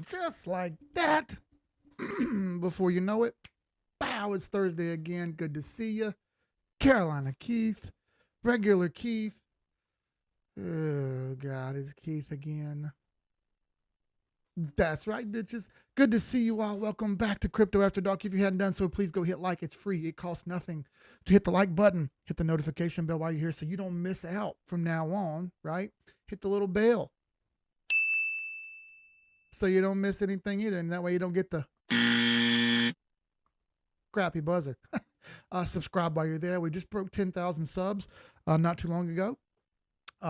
just like that. Before you know it, bow, it's Thursday again. Good to see you. Carolina Keith, regular Keith. Oh, God, it's Keith again. That's right, bitches. Good to see you all. Welcome back to Crypto After Dark. If you hadn't done so, please go hit like. It's free. It costs nothing to hit the like button. Hit the notification bell while you're here so you don't miss out from now on, right? Hit the little bell so you don't miss anything either. And that way you don't get the crappy buzzer. Subscribe while you're there. We just broke 10,000 subs not too long ago.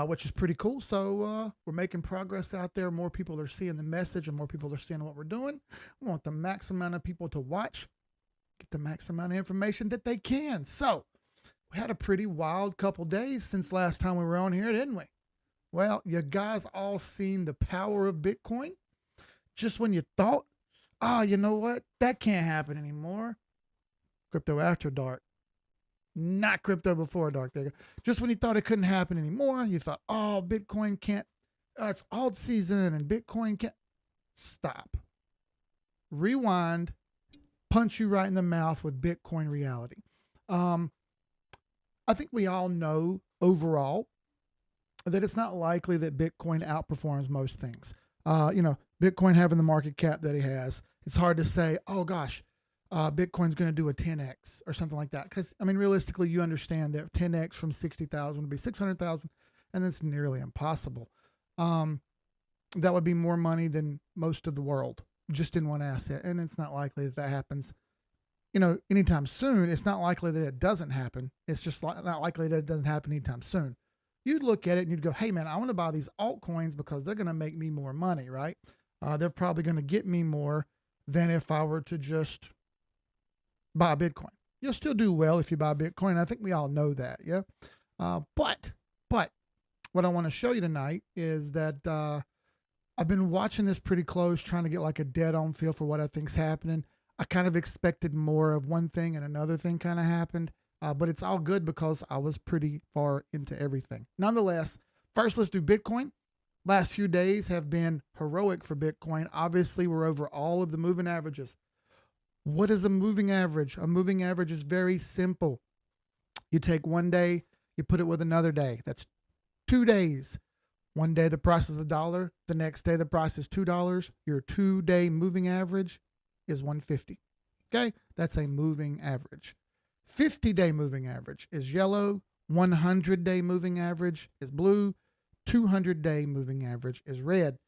Which is pretty cool. So we're making progress out there. More people are seeing the message and more people are seeing what we're doing. We want the max amount of people to watch, get the max amount of information that they can. So we had a pretty wild couple days since last time we were on here, didn't we? Well, you guys all seen the power of Bitcoin. Just when you thought, oh, you know what? That can't happen anymore. Crypto After Dark. Not crypto before dark. There you go. Just when you thought it couldn't happen anymore, you thought, oh, Bitcoin can't, it's alt season and Bitcoin can't. Stop. Rewind, punch you right in the mouth with Bitcoin reality. I think we all know overall that it's not likely that Bitcoin outperforms most things. Bitcoin having the market cap that it has, it's hard to say, oh gosh, Bitcoin's going to do a 10x or something like that. Because, I mean, realistically, you understand that 10x from 60,000 would be 600,000, and that's nearly impossible. That would be more money than most of the world just in one asset. And it's not likely that that happens, anytime soon. It's not likely that it doesn't happen. It's just not likely that it doesn't happen anytime soon. You'd look at it and you'd go, hey, man, I want to buy these altcoins because they're going to make me more money, right? They're probably going to get me more than if I were to just buy Bitcoin. You'll still do well if you buy Bitcoin. I think we all know that, yeah. But what I want to show you tonight is that I've been watching this pretty close, trying to get like a dead-on feel for what I think's happening. I kind of expected more of one thing and another thing kind of happened, but it's all good because I was pretty far into everything. Nonetheless, first let's do Bitcoin. Last few days have been heroic for Bitcoin. Obviously, we're over all of the moving averages. What is a moving average? A moving average is very simple. You take one day, you put it with another day. That's 2 days. One day the price is $1. The next day the price is $2. Your 2-day moving average is 150. Okay, that's a moving average. 50-day moving average is yellow. 100-day moving average is blue. 200-day moving average is red.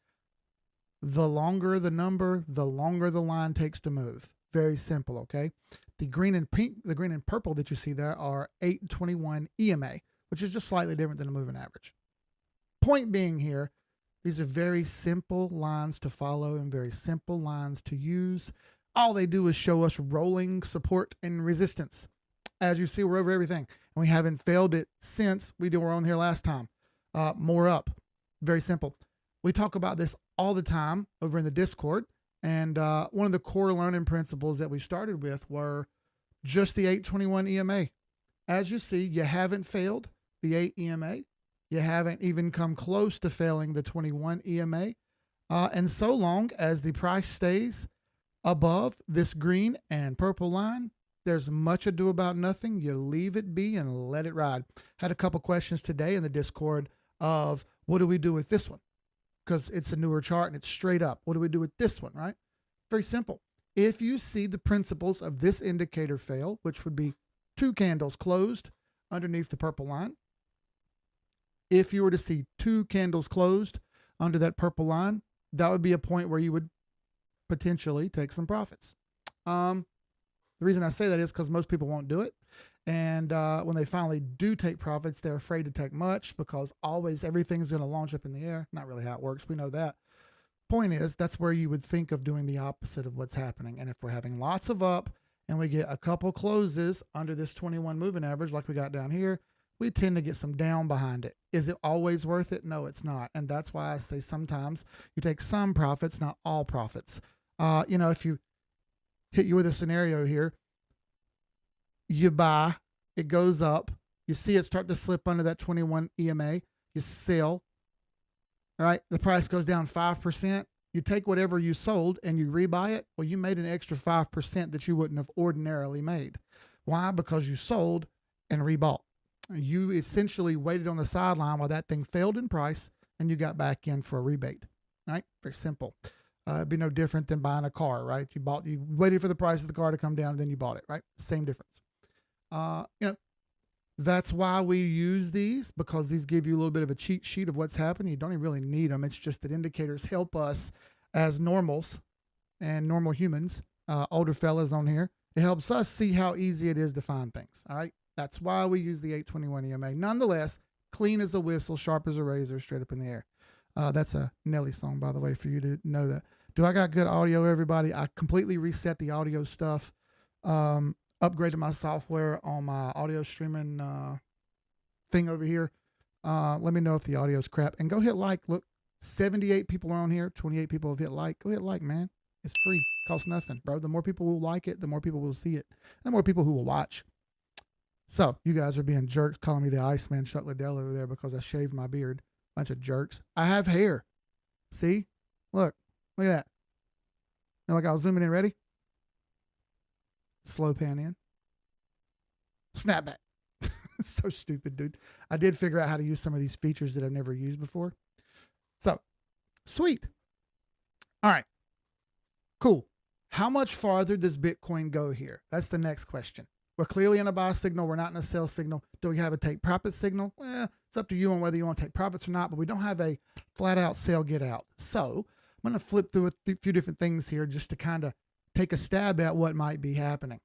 The longer the number, the longer the line takes to move. Very simple, okay? The green and pink, the green and purple that you see there are 821 EMA, which is just slightly different than a moving average. Point being here, these are very simple lines to follow and very simple lines to use. All they do is show us rolling support and resistance. As you see, we're over everything, and we haven't failed it since we were on here last time. More up. Very simple. We talk about this all the time over in the Discord. And one of the core learning principles that we started with were just the 821 EMA. As you see, you haven't failed the 8 EMA. You haven't even come close to failing the 21 EMA. And so long as the price stays above this green and purple line, there's much ado about nothing. You leave it be and let it ride. Had a couple questions today in the Discord of what do we do with this one? Because it's a newer chart and it's straight up. What do we do with this one, right? Very simple. If you see the principles of this indicator fail, which would be 2 candles closed underneath the purple line, if you were to see 2 candles closed under that purple line, that would be a point where you would potentially take some profits. The reason I say that is because most people won't do it. And when they finally do take profits, they're afraid to take much because always everything's going to launch up in the air. Not really how it works. We know that. Point is, that's where you would think of doing the opposite of what's happening. And if we're having lots of up and we get a couple closes under this 21 moving average like we got down here, we tend to get some down behind it. Is it always worth it? No, it's not. And that's why I say sometimes you take some profits, not all profits. If you hit you with a scenario here, you buy, it goes up, you see it start to slip under that 21 EMA, you sell, all right, the price goes down 5%, You take whatever you sold and you rebuy it. Well, you made an extra 5% that you wouldn't have ordinarily made. Why? Because you sold and rebought. You essentially waited on the sideline while that thing failed in price and you got back in for a rebate. Right? Very simple. It'd be no different than buying a car, right? You waited for the price of the car to come down and then you bought it, right? Same difference. That's why we use these, because these give you a little bit of a cheat sheet of what's happening. You don't even really need them. It's just that indicators help us as normals and normal humans, older fellas on here. It helps us see how easy it is to find things. All right. That's why we use the 821 EMA. Nonetheless, clean as a whistle, sharp as a razor, straight up in the air. That's a Nelly song, by the way, for you to know that. Do I got good audio, everybody? I completely reset the audio stuff. Upgraded my software on my audio streaming thing over here. Let me know if the audio is crap. And go hit like. Look, 78 people are on here. 28 people have hit like. Go hit like, man. It's free. Costs nothing, bro. The more people who like it, the more people will see it. And the more people who will watch. So, you guys are being jerks calling me the Iceman Chuck Liddell over there because I shaved my beard. Bunch of jerks. I have hair. See? Look at that. Now, like I was zooming in. Ready? Slow pan in. Snap back. So stupid, dude. I did figure out how to use some of these features that I've never used before. So, sweet. All right. Cool. How much farther does Bitcoin go here? That's the next question. We're clearly in a buy signal. We're not in a sell signal. Do we have a take profit signal? Well, it's up to you on whether you want to take profits or not, but we don't have a flat out sell get out. So I'm going to flip through a few different things here just to kind of take a stab at what might be happening.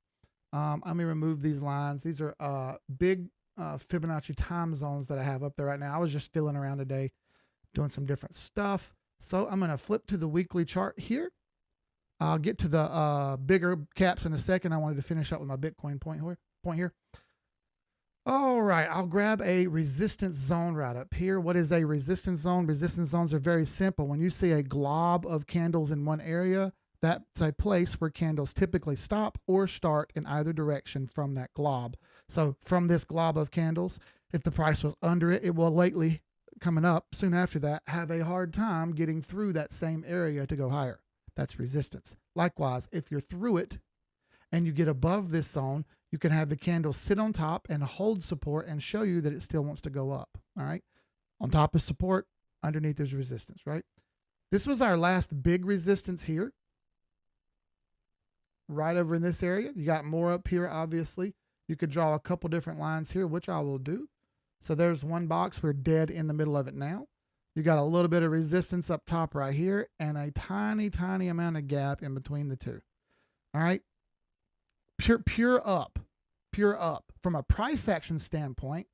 Let me remove these lines. These are big Fibonacci time zones that I have up there right now. I was just fiddling around today doing some different stuff. So I'm going to flip to the weekly chart here. I'll get to the bigger caps in a second. I wanted to finish up with my Bitcoin point here. All right, I'll grab a resistance zone right up here. What is a resistance zone? Resistance zones are very simple. When you see a glob of candles in one area, that's a place where candles typically stop or start in either direction from that glob. So from this glob of candles, if the price was under it, it will lately, coming up soon after that, have a hard time getting through that same area to go higher. That's resistance. Likewise, if you're through it and you get above this zone, you can have the candle sit on top and hold support and show you that it still wants to go up. All right. On top is support, underneath is resistance, right? This was our last big resistance here. Right over in this area. You got more up here, obviously. You could draw a couple different lines here, which I will do. So there's one box. We're dead in the middle of it now. You got a little bit of resistance up top right here and a tiny, tiny amount of gap in between the two. All right. Pure up. From a price action standpoint,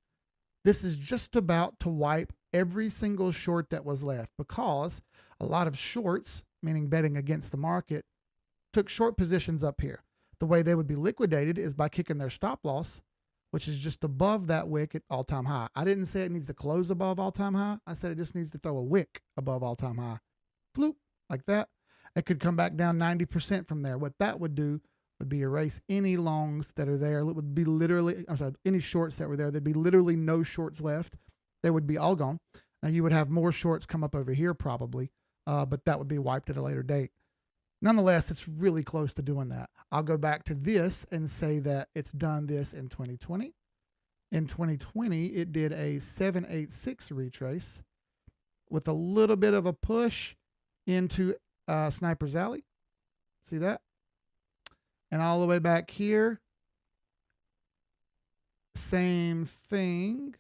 this is just about to wipe every single short that was left, because a lot of shorts, meaning betting against the market, took short positions up here. The way they would be liquidated is by kicking their stop loss, which is just above that wick at all-time high. I didn't say it needs to close above all-time high. I said it just needs to throw a wick above all-time high. Floop, like that. It could come back down 90% from there. What that would do would be erase any longs that are there. It would be literally, any shorts that were there. There'd be literally no shorts left. They would be all gone. Now you would have more shorts come up over here probably, but that would be wiped at a later date. Nonetheless, it's really close to doing that. I'll go back to this and say that it's done this in 2020. In 2020, it did a 786 retrace with a little bit of a push into Sniper's Alley. See that? And all the way back here, same thing.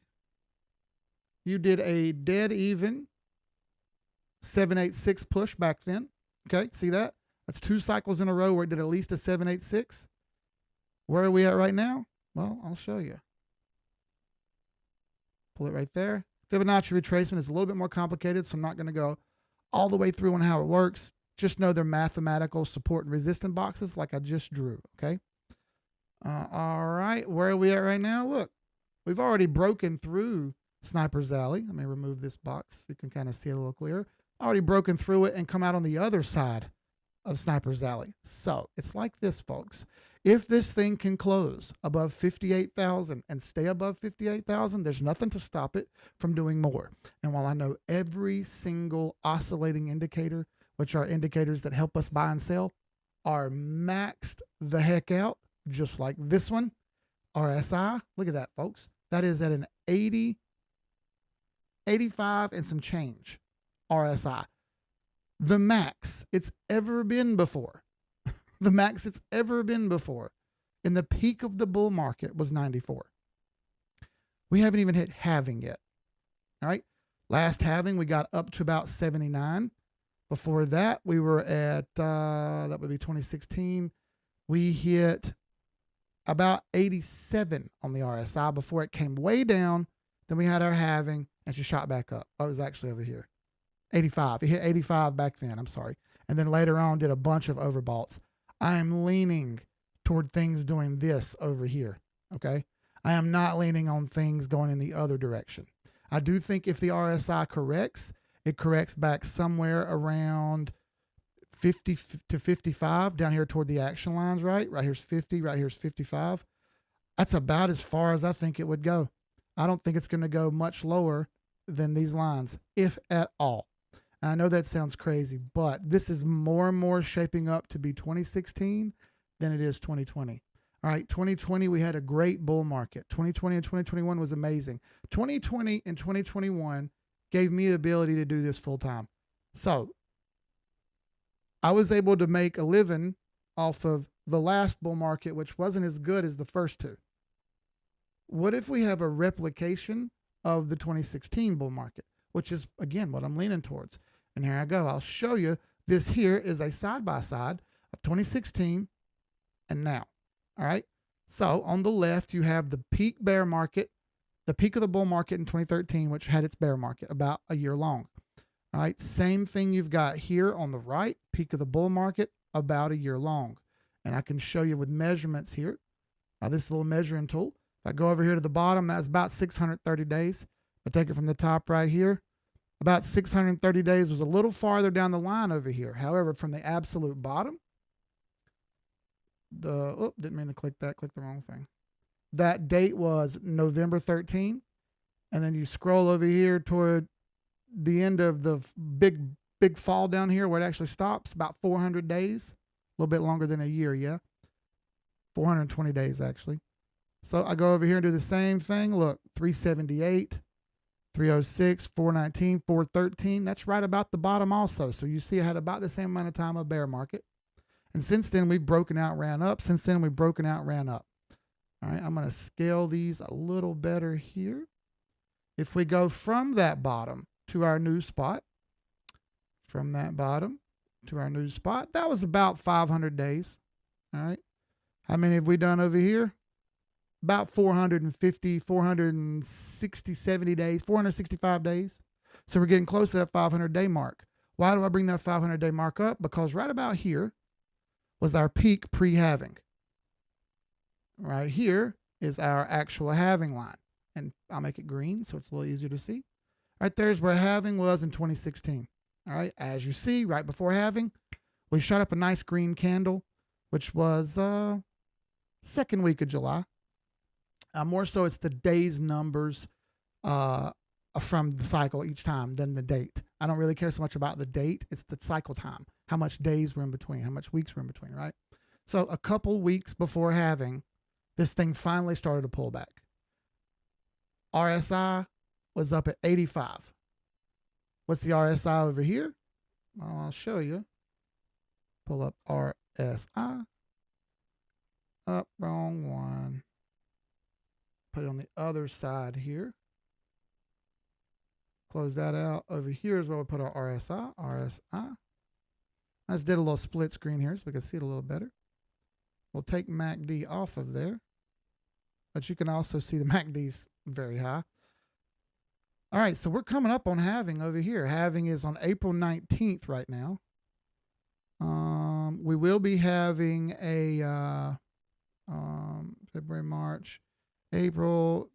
You did a dead even 786 push back then. Okay, see that? That's 2 cycles in a row where it did at least a 786. Where are we at right now? Well, I'll show you. Pull it right there. Fibonacci retracement is a little bit more complicated, so I'm not going to go all the way through on how it works. Just know they're mathematical support and resistance boxes like I just drew, okay? All right, where are we at right now? Look, we've already broken through Sniper's Alley. Let me remove this box so you can kind of see it a little clearer. Already broken through it and come out on the other side of Sniper's Alley. So it's like this, folks. If this thing can close above 58,000 and stay above 58,000, there's nothing to stop it from doing more. And while I know every single oscillating indicator which are indicators that help us buy and sell, are maxed the heck out, just like this one. RSI, look at that, folks. That is at an 80, 85 and some change. RSI. The max it's ever been before. The max it's ever been before in the peak of the bull market was 94. We haven't even hit halving yet. All right. Last halving, we got up to about 79. Before that, we were at, that would be 2016. We hit about 87 on the RSI before it came way down. Then we had our halving and she shot back up. Oh, it was actually over here. 85. It hit 85 back then. I'm sorry. And then later on did a bunch of overboughts. I am leaning toward things doing this over here. Okay. I am not leaning on things going in the other direction. I do think if the RSI corrects, it corrects back somewhere around 50 to 55 down here toward the action lines, right? Right here's 50, right here's 55. That's about as far as I think it would go. I don't think it's going to go much lower than these lines, if at all. And I know that sounds crazy, but this is more and more shaping up to be 2016 than it is 2020. All right, 2020, we had a great bull market. 2020 and 2021 was amazing. 2020 and 2021 gave me the ability to do this full time. So I was able to make a living off of the last bull market, which wasn't as good as the first two. What if we have a replication of the 2016 bull market, which is, again, what I'm leaning towards? And here I go. I'll show you. This here is a side-by-side of 2016 and now. All right. So on the left, you have the peak bear market, the peak of the bull market in 2013, which had its bear market about a year long. All right. Same thing you've got here on the right, peak of the bull market about a year long. And I can show you with measurements here. This little measuring tool. If I go over here to the bottom, that's about 630 days. I take it from the top right here. About 630 days was a little farther down the line over here. However, from the absolute bottom, didn't mean to click that, clicked the wrong thing. That date was November 13. And then you scroll over here toward the end of the big fall down here where it actually stops, about 400 days, a little bit longer than a year. Yeah. 420 days actually. So I go over here and do the same thing. Look, 378, 306, 419, 413. That's right about the bottom also. So you see I had about the same amount of time of bear market. And since then, we've broken out, ran up. Since then, we've broken out, ran up. All right, I'm going to scale these a little better here. If we go from that bottom to our new spot, from that bottom to our new spot, that was about 500 days. All right. How many have we done over here? About 450, 460, 70 days, 465 days. So we're getting close to that 500-day mark. Why do I bring that 500-day mark up? Because right about here was our peak pre-halving. Right here is our actual halving line. And I'll make it green so it's a little easier to see. Right there's where halving was in 2016. All right, as you see, right before halving, we shot up a nice green candle, which was second week of July. More so it's the days numbers from the cycle each time than the date. I don't really care so much about the date. It's the cycle time, how much days were in between, how much weeks were in between, right? So a couple weeks before halving, this thing finally started to pull back. RSI was up at 85. What's the RSI over here? Well, I'll show you. Pull up RSI. Up, wrong one. Put it on the other side here. Close that out. Over here is where we put our RSI. RSI. I just did a little split screen here so we can see it a little better. We'll take MACD off of there. But you can also see the MACD's very high. All right, so we're coming up on halving over here. Halving is on April 19th right now. We will be having a February, March, April,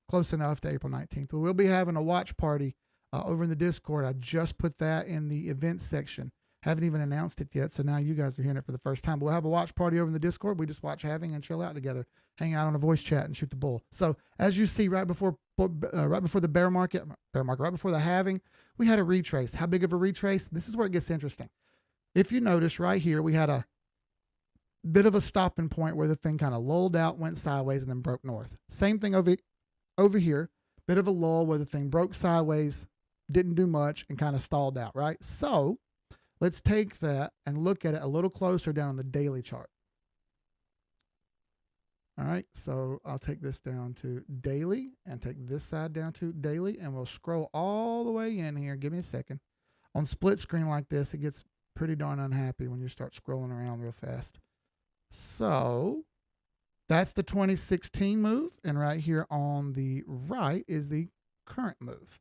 close enough to April 19th. We will be having a watch party over in the Discord. I just put that in the events section. Haven't even announced it yet, so now you guys are hearing it for the first time. But we'll have a watch party over in the Discord. We just watch halving and chill out together, hang out on a voice chat and shoot the bull. So as you see, right before the bear market, right before the halving, we had a retrace. How big of a retrace? This is where it gets interesting. If you notice right here, we had a bit of a stopping point where the thing kind of lulled out, went sideways, and then broke north. Same thing over here, bit of a lull where the thing broke sideways, didn't do much, and kind of stalled out, right? So let's take that and look at it a little closer down on the daily chart. All right, so I'll take this down to daily and take this side down to daily, and we'll scroll all the way in here. Give me a second. On split screen like this, it gets pretty darn unhappy when you start scrolling around real fast. So that's the 2016 move, and right here on the right is the current move.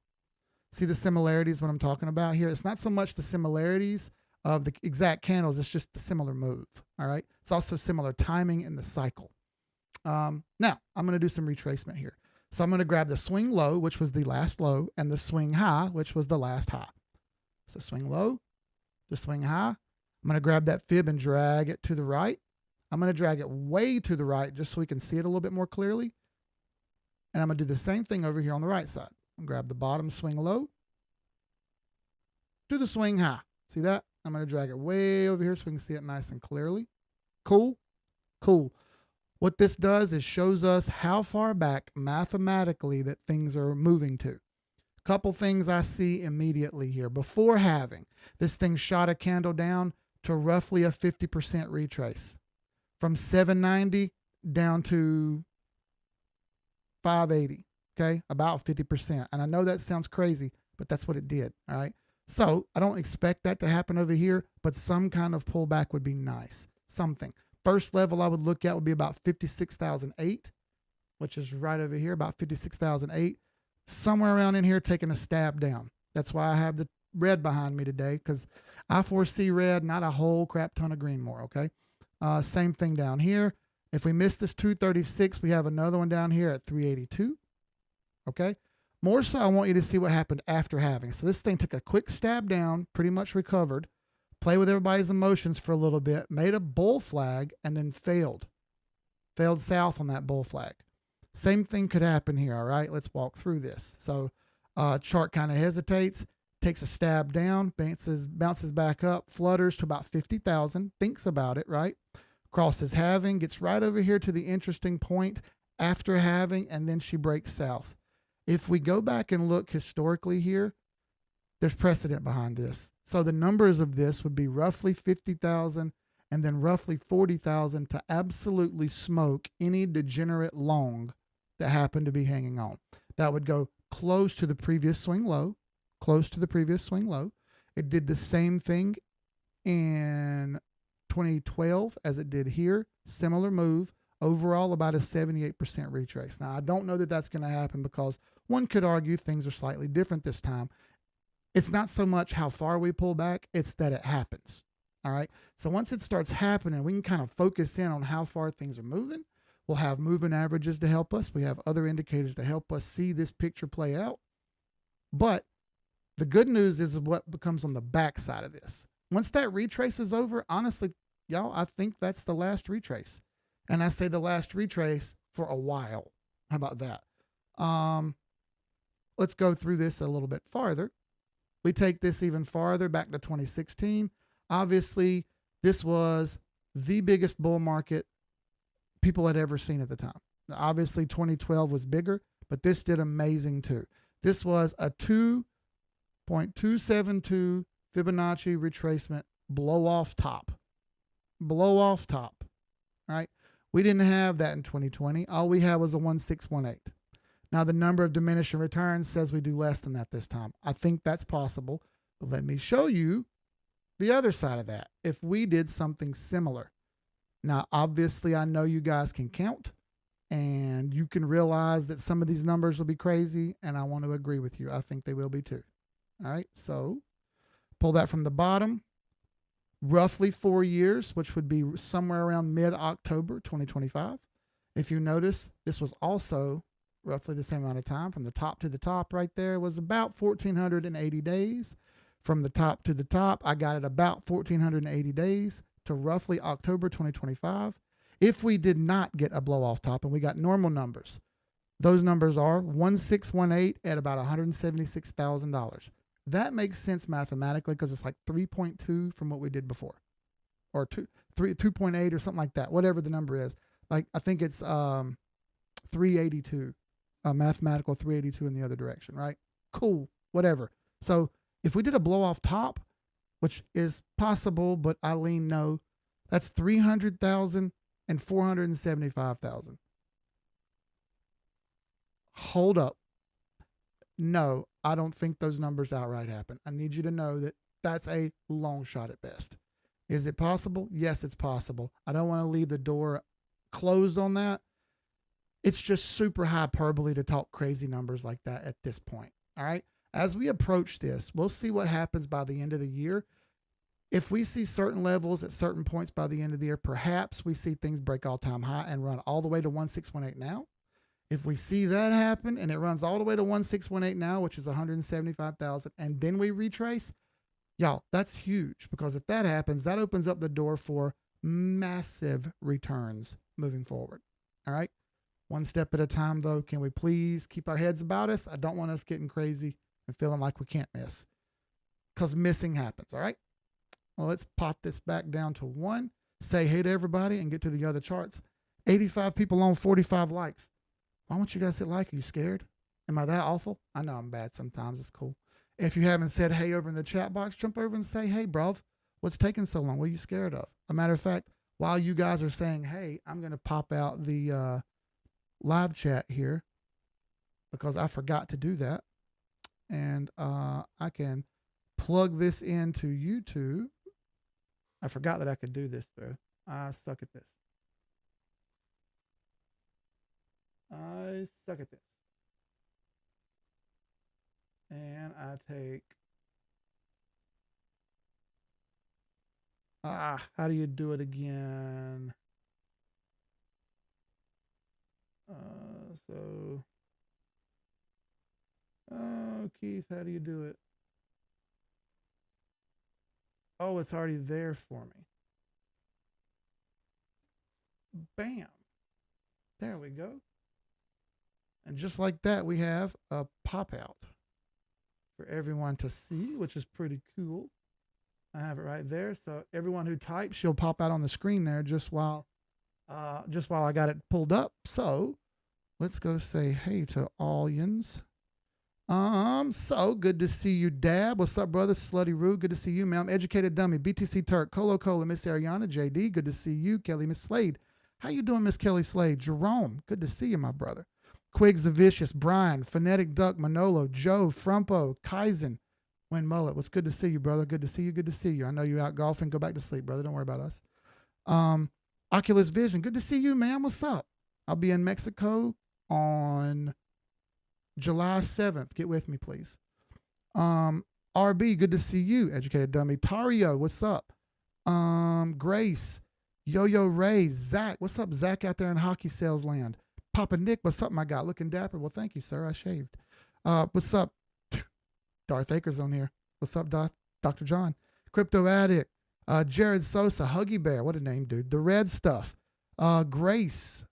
See the similarities, what I'm talking about here? It's not so much the similarities of the exact candles, it's just the similar move, all right? It's also similar timing in the cycle. Now, I'm going to do some retracement here. So I'm going to grab the swing low, which was the last low, and the swing high, which was the last high. So swing low, the swing high. I'm going to grab that fib and drag it to the right. I'm going to drag it way to the right just so we can see it a little bit more clearly. And I'm going to do the same thing over here on the right side. I'm going to grab the bottom swing low to the swing high. See that? I'm going to drag it way over here so we can see it nice and clearly. Cool? Cool. What this does is shows us how far back mathematically that things are moving to. A couple things I see immediately here. Before halving, this thing shot a candle down to roughly a 50% retrace. From 790 down to 580, okay? About 50%. And I know that sounds crazy, but that's what it did, all right? So I don't expect that to happen over here, but some kind of pullback would be nice. Something. First level I would look at would be about 56,008, which is right over here, about 56,008. Somewhere around in here taking a stab down. That's why I have the red behind me today, because I foresee red, not a whole crap ton of green more, okay? Same thing down here. If we miss this 236, we have another one down here at 382, okay? More so, I want you to see what happened after halving. So this thing took a quick stab down, pretty much recovered, play with everybody's emotions for a little bit, made a bull flag, and then failed. Failed south on that bull flag. Same thing could happen here, all right? Let's walk through this. So chart kind of hesitates, takes a stab down, bounces back up, flutters to about 50,000, thinks about it, right? Crosses halving, gets right over here to the interesting point after halving, and then she breaks south. If we go back and look historically here, there's precedent behind this. So the numbers of this would be roughly 50,000 and then roughly 40,000 to absolutely smoke any degenerate long that happened to be hanging on. That would go close to the previous swing low, close to the previous swing low. It did the same thing in 2012 as it did here. Similar move. Overall, about a 78% retrace. Now, I don't know that that's going to happen because one could argue things are slightly different this time. It's not so much how far we pull back, it's that it happens. All right. So once it starts happening, we can kind of focus in on how far things are moving. We'll have moving averages to help us. We have other indicators to help us see this picture play out. But the good news is what becomes on the back side of this. Once that retrace is over, honestly, y'all, I think that's the last retrace. And I say the last retrace for a while. How about that? Let's go through this a little bit farther. We take this even farther back to 2016. Obviously, this was the biggest bull market people had ever seen at the time. Now, obviously, 2012 was bigger, but this did amazing too. This was a 2.272 Fibonacci retracement blow off top. Blow off top. All right. We didn't have that in 2020. All we had was a 1618. Now, the number of diminishing returns says we do less than that this time. I think that's possible. But let me show you the other side of that. If we did something similar. Now, obviously, I know you guys can count and you can realize that some of these numbers will be crazy, and I want to agree with you. I think they will be too. All right, so pull that from the bottom. Roughly 4 years, which would be somewhere around mid-October 2025. If you notice, this was also roughly the same amount of time. From the top to the top right there was about 1,480 days. From the top to the top, I got it about 1,480 days to roughly October 2025. If we did not get a blow off top and we got normal numbers, those numbers are 1618 at about $176,000. That makes sense mathematically because it's like 3.2 from what we did before, or 2.8 or something like that, whatever the number is. Like I think it's 382, mathematical 382 in the other direction, right? Cool, whatever. So if we did a blow off top, which is possible, but I lean no, that's 300,000 and 475,000. Hold up. No, I don't think those numbers outright happen. I need you to know that that's a long shot at best. Is it possible? Yes, it's possible. I don't want to leave the door closed on that. It's just super hyperbole to talk crazy numbers like that at this point. All right. As we approach this, we'll see what happens by the end of the year. If we see certain levels at certain points by the end of the year, perhaps we see things break all-time high and run all the way to 1618 now. If we see that happen and it runs all the way to 1618 now, which is 175,000, and then we retrace, y'all, that's huge, because if that happens, that opens up the door for massive returns moving forward. All right. One step at a time, though. Can we please keep our heads about us? I don't want us getting crazy and feeling like we can't miss, because missing happens. All right. Well, let's pop this back down to 1. Say hey to everybody and get to the other charts. 85 people on, 45 likes. Why won't you guys hit like? Are you scared? Am I that awful? I know I'm bad sometimes. It's cool. If you haven't said hey over in the chat box, jump over and say, hey, bruv, what's taking so long? What are you scared of? A matter of fact, while you guys are saying hey, I'm going to pop out the live chat here because I forgot to do that. And I can plug this into YouTube. I forgot that I could do this, bro. I suck at this. I suck at this. And I take, how do you do it again? Keith, how do you do it? Oh, it's already there for me. Bam. There we go. And just like that, we have a pop out for everyone to see, which is pretty cool. I have it right there. So everyone who types, she'll pop out on the screen there just while I got it pulled up. So let's go say hey to all yins. So good to see you, Dab. What's up, brother? Slutty Roo, good to see you, ma'am. Educated Dummy, BTC Turk, Colo Cola, Miss Ariana, JD, good to see you. Kelly, Miss Slade. How you doing, Miss Kelly Slade? Jerome, good to see you, my brother. Quigs the Vicious, Brian, Phonetic Duck, Manolo, Joe, Frumpo, Kaizen, Win Mullet. What's good to see you, brother? Good to see you. Good to see you. I know you're out golfing. Go back to sleep, brother. Don't worry about us. Oculus Vision. Good to see you, man. What's up? I'll be in Mexico on July 7th. Get with me, please. RB, good to see you. Educated Dummy. Tario, what's up? Grace, Yo-Yo Ray, Zach. What's up, Zach, out there in hockey sales land? Papa Nick, what's up, my guy? Looking dapper. Well, thank you, sir. I shaved. What's up? Darth Akers on here. What's up, Dr. John? Crypto Addict. Jared Sosa, Huggy Bear. What a name, dude. The Red Stuff. Grace.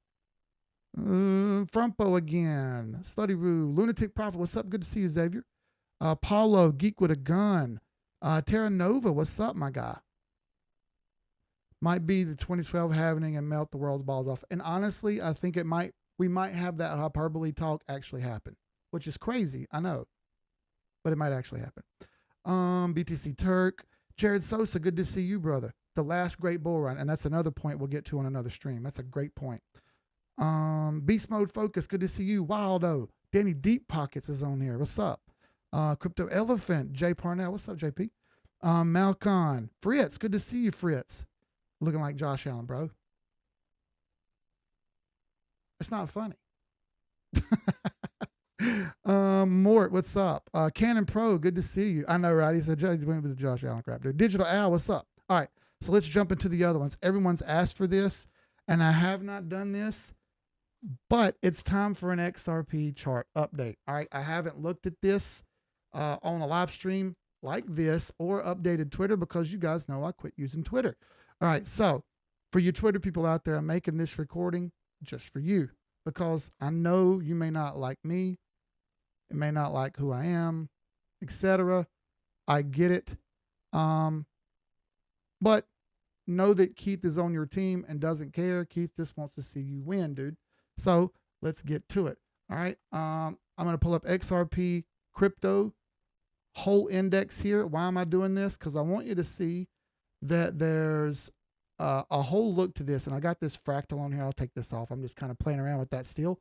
Frumpo again. Slutty Roo. Lunatic Prophet. What's up? Good to see you, Xavier. Paulo, Geek with a Gun. Terra Nova. What's up, my guy? Might be the 2012 Halving and melt the world's balls off. And honestly, I think we might have that hyperbole talk actually happen, which is crazy. I know, but it might actually happen. BTC Turk. Jared Sosa, good to see you, brother. The last great bull run. And that's another point we'll get to on another stream. That's a great point. Beast Mode Focus, good to see you. Wildo. Danny Deep Pockets is on here. What's up? Crypto Elephant. Jay Parnell. What's up, JP? Malcon. Fritz, good to see you, Fritz. Looking like Josh Allen, bro. It's not funny. Mort, what's up? Canon Pro, good to see you. I know, right? He said, Judge went with the Josh Allen crap, dude. Digital Al, what's up? All right, so let's jump into the other ones. Everyone's asked for this, and I have not done this, but it's time for an XRP chart update. All right, I haven't looked at this on a live stream like this or updated Twitter because you guys know I quit using Twitter. All right, so for you Twitter people out there, I'm making this recording just for you because I know you may not like me, you may not like who I am, etc. I get it. But know that Keith is on your team and doesn't care. Keith just wants to see you win, dude. So let's get to it. All right. I'm going to pull up XRP crypto whole index here. Why am I doing this? Because I want you to see that there's a whole look to this. And I got this fractal on here. I'll take this off. I'm just kind of playing around with that still.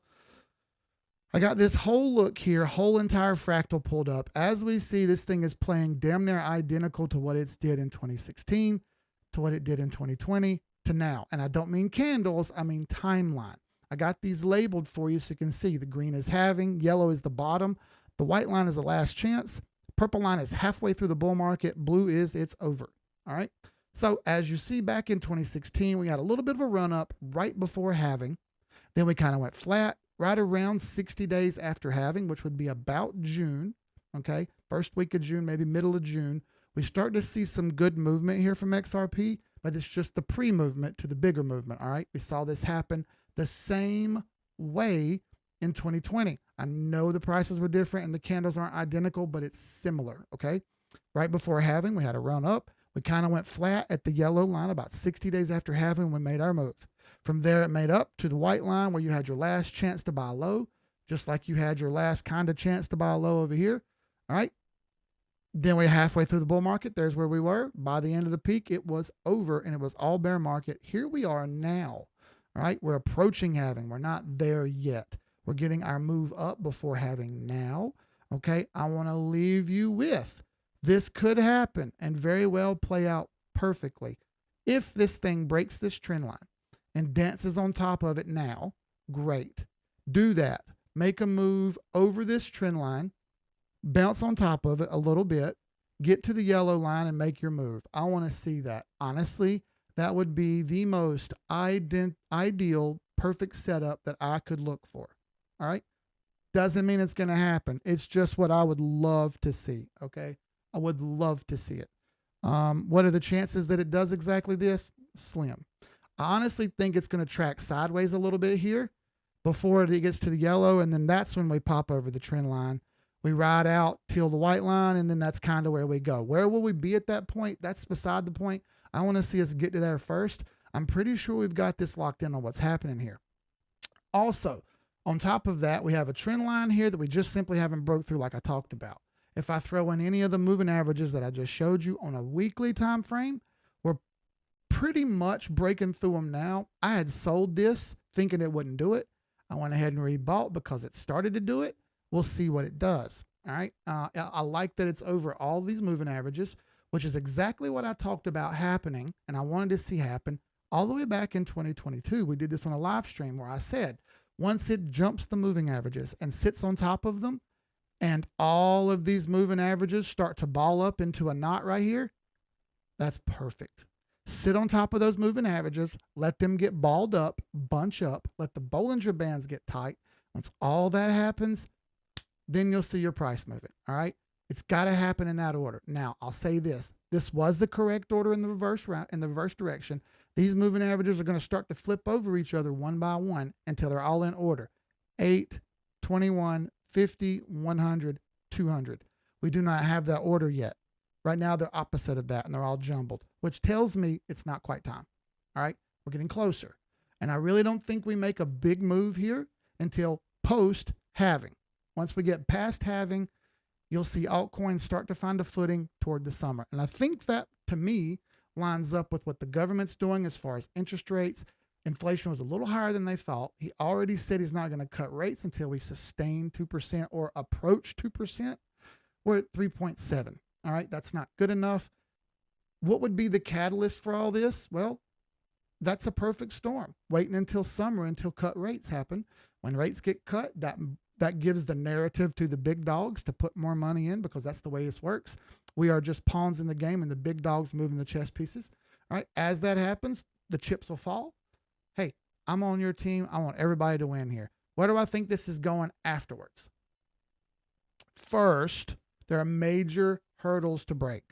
I got this whole look here, whole entire fractal pulled up. As we see, this thing is playing damn near identical to what it did in 2016, to what it did in 2020, to now. And I don't mean candles, I mean timeline. I got these labeled for you so you can see. The green is halving, yellow is the bottom, the white line is the last chance, purple line is halfway through the bull market, blue is it's over. All right. So as you see back in 2016, we had a little bit of a run up right before halving. Then we kind of went flat right around 60 days after halving, which would be about June. Okay. First week of June, maybe middle of June. We start to see some good movement here from XRP, but it's just the pre-movement to the bigger movement. All right. We saw this happen the same way in 2020. I know the prices were different and the candles aren't identical, but it's similar. Okay. Right before halving, we had a run up. We kind of went flat at the yellow line about 60 days after halving. We made our move. From there, it made up to the white line where you had your last chance to buy low, just like you had your last kind of chance to buy low over here. All right. Then we're halfway through the bull market. There's where we were. By the end of the peak, it was over and it was all bear market. Here we are now. All right. We're approaching halving. We're not there yet. We're getting our move up before halving now. Okay. I want to leave you with this could happen and very well play out perfectly. If this thing breaks this trend line and dances on top of it now, great. Do that. Make a move over this trend line, bounce on top of it a little bit, get to the yellow line and make your move. I want to see that. Honestly, that would be the most ideal, perfect setup that I could look for. All right. Doesn't mean it's going to happen. It's just what I would love to see. Okay. I would love to see it. What are the chances that it does exactly this? Slim. I honestly think it's going to track sideways a little bit here before it gets to the yellow. And then that's when we pop over the trend line. We ride out till the white line. And then that's kind of where we go. Where will we be at that point? That's beside the point. I want to see us get to there first. I'm pretty sure we've got this locked in on what's happening here. Also, on top of that, we have a trend line here that we just simply haven't broke through like I talked about. If I throw in any of the moving averages that I just showed you on a weekly time frame, we're pretty much breaking through them now. I had sold this thinking it wouldn't do it. I went ahead and rebought because it started to do it. We'll see what it does. All right. I like that it's over all these moving averages, which is exactly what I talked about happening and I wanted to see happen all the way back in 2022. We did this on a live stream where I said, once it jumps the moving averages and sits on top of them, and all of these moving averages start to ball up into a knot right here, that's perfect. Sit on top of those moving averages, let them get balled up, bunch up, let the Bollinger Bands get tight. Once all that happens, then you'll see your price moving. All right. It's got to happen in that order. Now, I'll say this. This was the correct order in the reverse route, in the reverse direction. These moving averages are going to start to flip over each other one by one until they're all in order. 8, 21, 50, 100, 200. We do not have that order yet. Right now, they're opposite of that, and they're all jumbled, which tells me it's not quite time. All right, we're getting closer. And I really don't think we make a big move here until post-halving. Once we get past halving, you'll see altcoins start to find a footing toward the summer. And I think that, to me, lines up with what the government's doing as far as interest rates. Inflation was a little higher than they thought. He already said he's not going to cut rates until we sustain 2% or approach 2%. We're at 3.7. All right, that's not good enough. What would be the catalyst for all this? Well, that's a perfect storm. Waiting until summer until cut rates happen. When rates get cut, that gives the narrative to the big dogs to put more money in because that's the way this works. We are just pawns in the game and the big dogs moving the chess pieces. All right, as that happens, the chips will fall. Hey, I'm on your team. I want everybody to win here. Where do I think this is going afterwards? First, there are major hurdles to break.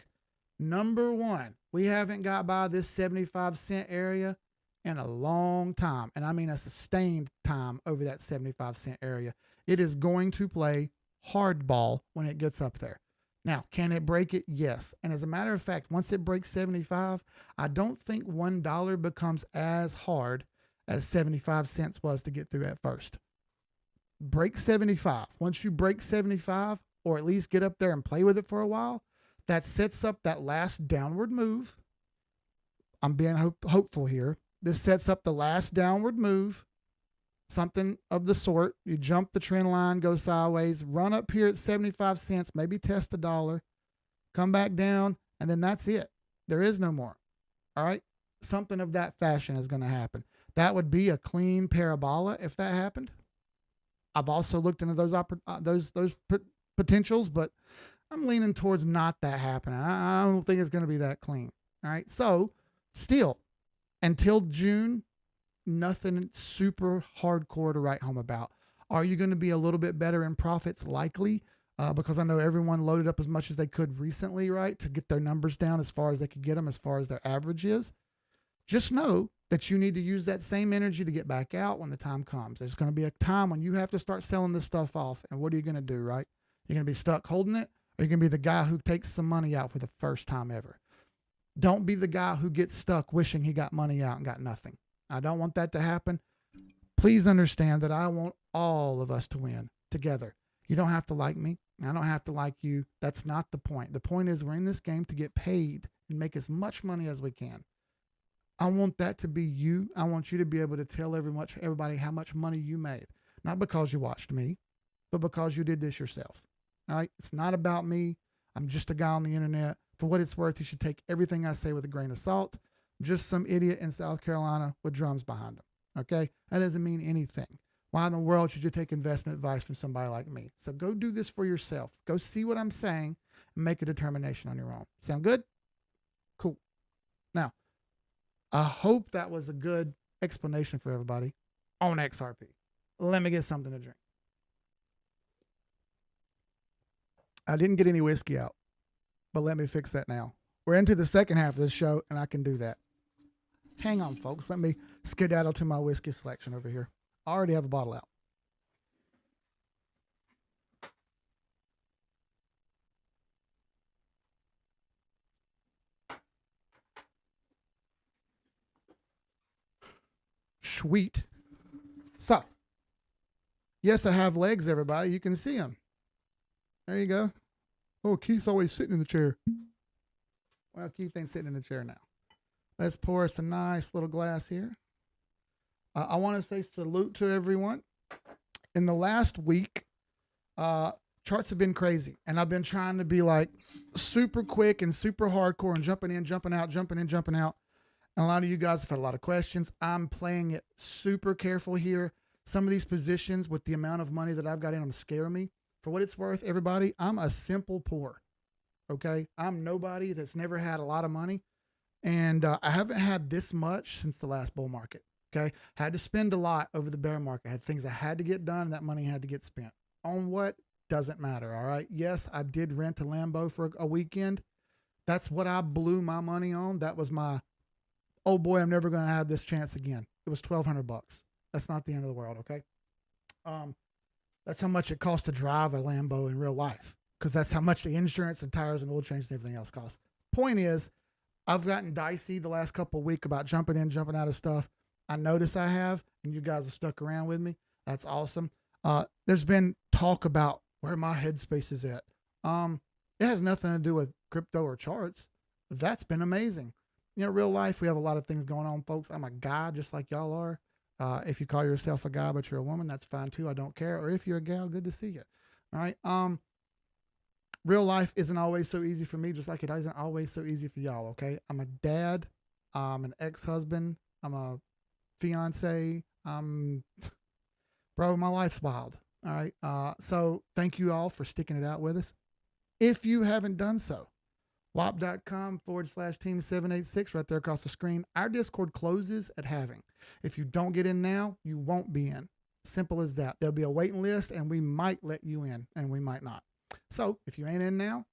Number one, we haven't got by this 75-cent area in a long time. And I mean a sustained time over that 75-cent area. It is going to play hardball when it gets up there. Now, can it break it? Yes. And as a matter of fact, once it breaks 75, I don't think $1 becomes as hard as 75 cents was to get through at first. Break 75. Once you break 75, or at least get up there and play with it for a while, that sets up that last downward move. I'm being hopeful here. This sets up the last downward move, something of the sort. You jump the trend line, go sideways, run up here at 75 cents, maybe test $1, come back down, and then that's it. There is no more. All right? Something of that fashion is going to happen. That would be a clean parabola if that happened. I've also looked into those potentials, but I'm leaning towards not that happening. I don't think it's going to be that clean. All right. So still, until June, nothing super hardcore to write home about. Are you going to be a little bit better in profits? Likely, because I know everyone loaded up as much as they could recently, right, to get their numbers down as far as they could get them, as far as their average is. Just know that you need to use that same energy to get back out when the time comes. There's going to be a time when you have to start selling this stuff off. And what are you going to do, right? You're going to be stuck holding it, or you're going to be the guy who takes some money out for the first time ever. Don't be the guy who gets stuck wishing he got money out and got nothing. I don't want that to happen. Please understand that I want all of us to win together. You don't have to like me. I don't have to like you. That's not the point. The point is we're in this game to get paid and make as much money as we can. I want that to be you. I want you to be able to tell everybody how much money you made. Not because you watched me, but because you did this yourself. All right? It's not about me. I'm just a guy on the internet. For what it's worth, you should take everything I say with a grain of salt. I'm just some idiot in South Carolina with drums behind him. Okay? That doesn't mean anything. Why in the world should you take investment advice from somebody like me? So go do this for yourself. Go see what I'm saying and make a determination on your own. Sound good? Cool. Now, I hope that was a good explanation for everybody on XRP. Let me get something to drink. I didn't get any whiskey out, but let me fix that now. We're into the second half of the show, and I can do that. Hang on, folks. Let me skedaddle to my whiskey selection over here. I already have a bottle out. Sweet. So, yes, I have legs, everybody. You can see them. There you go. Oh, Keith's always sitting in the chair. Well, Keith ain't sitting in the chair now. Let's pour us a nice little glass here. I want to say salute to everyone. In the last week, charts have been crazy, and I've been trying to be like super quick and super hardcore and jumping in, jumping out, jumping in, jumping out. And a lot of you guys have had a lot of questions. I'm playing it super careful here. Some of these positions with the amount of money that I've got in them scare me. For what it's worth, everybody, I'm a simple poor. Okay? I'm nobody that's never had a lot of money. And I haven't had this much since the last bull market. Okay? Had to spend a lot over the bear market. I had things I had to get done, and that money had to get spent. On what? Doesn't matter. All right? Yes, I did rent a Lambo for a weekend. That's what I blew my money on. That was my, oh boy, I'm never going to have this chance again. It was $1,200. That's not the end of the world, okay? That's how much it costs to drive a Lambo in real life, because that's how much the insurance and tires and oil change and everything else costs. Point is, I've gotten dicey the last couple of weeks about jumping in, jumping out of stuff. I notice I have, and you guys have stuck around with me. That's awesome. There's been talk about where my headspace is at. It has nothing to do with crypto or charts. That's been amazing. You know, real life, we have a lot of things going on, folks. I'm a guy just like y'all are. If you call yourself a guy but you're a woman, that's fine too. I don't care. Or if you're a gal, good to see you. All right. Real life isn't always so easy for me, just like it isn't always so easy for y'all. Okay. I'm a dad. I'm an ex-husband. I'm a fiance. Bro, my life's wild. All right. So thank you all for sticking it out with us. If you haven't done so, wap.com/team786 right there across the screen. Our Discord closes at halving. If you don't get in now, you won't be in. Simple as that. There'll be a waiting list, and we might let you in, and we might not. So if you ain't in now,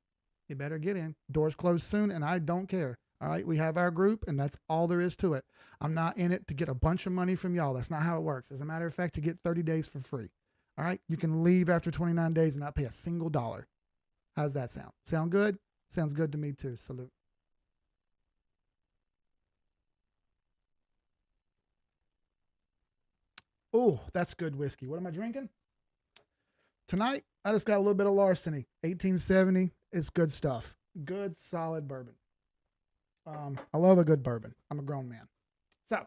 you better get in. Doors close soon, and I don't care. All right, we have our group, and that's all there is to it. I'm not in it to get a bunch of money from y'all. That's not how it works. As a matter of fact, you get 30 days for free. All right, you can leave after 29 days and not pay a single dollar. How's that sound? Sound good? Sounds good to me too. Salute. Oh, that's good whiskey. What am I drinking? Tonight, I just got a little bit of Larceny. 1870. It's good stuff. Good, solid bourbon. I love a good bourbon. I'm a grown man. So,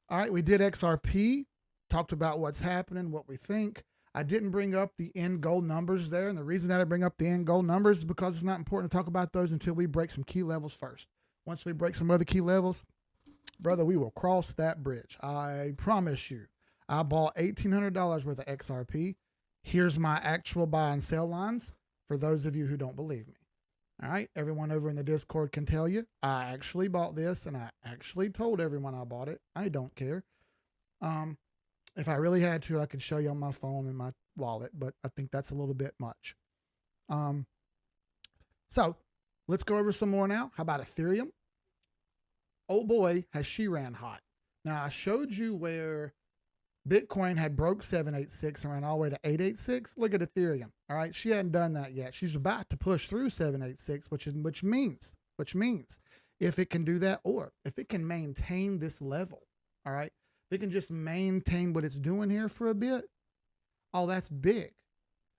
all right, we did XRP, talked about what's happening, what we think. I didn't bring up the end goal numbers there, and the reason that I bring up the end goal numbers is because it's not important to talk about those until we break some key levels first. Once we break some other key levels, brother, we will cross that bridge. I promise you. I bought $1,800 worth of XRP. Here's my actual buy and sell lines for those of you who don't believe me. All right, everyone over in the Discord can tell you I actually bought this, and I actually told everyone I bought it. I don't care. If I really had to, I could show you on my phone and my wallet, but I think that's a little bit much. So let's go over some more now. How about Ethereum? Oh boy, has she ran hot. Now I showed you where Bitcoin had broke 786 and ran all the way to 886. Look at Ethereum. All right, she hadn't done that yet. She's about to push through 786, which means if it can do that, or if it can maintain this level, all right, if it can just maintain what it's doing here for a bit, oh, that's big.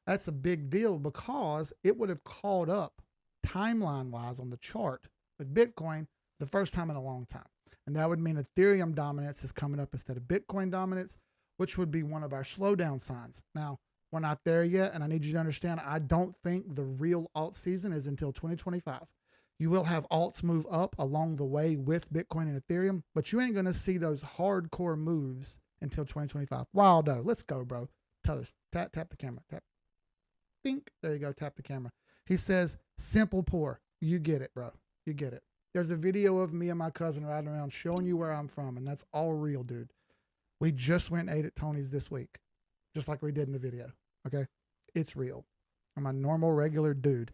That's a big deal because it would have caught up timeline-wise on the chart with Bitcoin the first time in a long time. And that would mean Ethereum dominance is coming up instead of Bitcoin dominance, which would be one of our slowdown signs. Now, we're not there yet, and I need you to understand, I don't think the real alt season is until 2025. You will have alts move up along the way with Bitcoin and Ethereum, but you ain't going to see those hardcore moves until 2025. Wildo, let's go, bro. Toast. Tap the camera. Tap. Think. There you go. Tap the camera. He says, simple poor. You get it, bro. You get it. There's a video of me and my cousin riding around showing you where I'm from, and that's all real, dude. We just went and ate at Tony's this week, just like we did in the video, okay? It's real. I'm a normal, regular dude.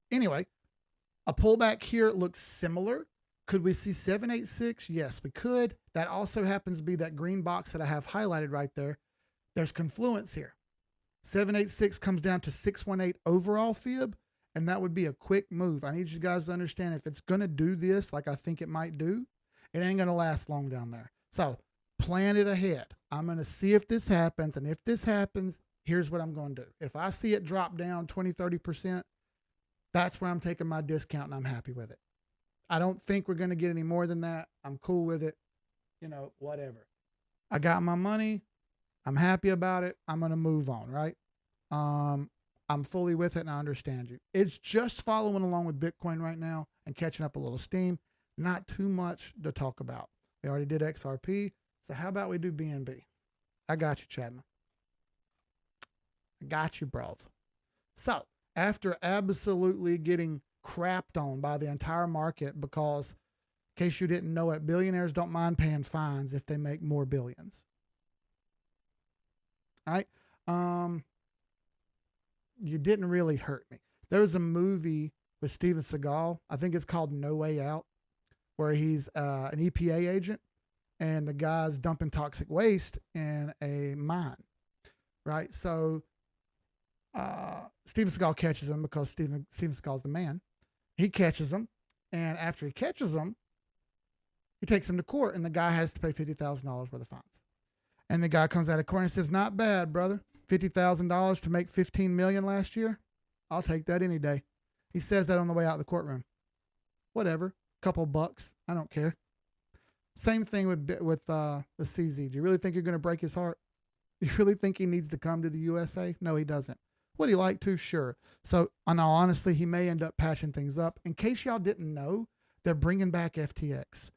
Anyway, a pullback here looks similar. Could we see 786? Yes, we could. That also happens to be that green box that I have highlighted right there. There's confluence here. 786 comes down to 618 overall fib, and that would be a quick move. I need you guys to understand if it's going to do this like I think it might do, it ain't going to last long down there. So plan it ahead. I'm going to see if this happens, and if this happens, here's what I'm going to do. If I see it drop down 20, 30%, that's where I'm taking my discount, and I'm happy with it. I don't think we're going to get any more than that. I'm cool with it. You know, whatever. I got my money. I'm happy about it. I'm going to move on, right? I'm fully with it, and I understand you. It's just following along with Bitcoin right now and catching up a little steam. Not too much to talk about. We already did XRP. So how about we do BNB? I got you, Chadman. I got you, bro. So after absolutely getting crapped on by the entire market, because in case you didn't know it, billionaires don't mind paying fines if they make more billions. All right. You didn't really hurt me. There was a movie with Steven Seagal. I think it's called No Way Out, where he's an EPA agent and the guy's dumping toxic waste in a mine. Right. So Steven Seagal catches him because Steven Seagal's the man. He catches him, and after he catches him, he takes him to court, and the guy has to pay $50,000 worth of fines. And the guy comes out of court and says, "Not bad, brother. $50,000 to make $15 million last year. I'll take that any day." He says that on the way out of the courtroom. Whatever, couple bucks. I don't care. Same thing with CZ. Do you really think you're going to break his heart? You really think he needs to come to the USA? No, he doesn't. Would he like to? Sure. So, in all honesty, he may end up patching things up. In case y'all didn't know, they're bringing back FTX.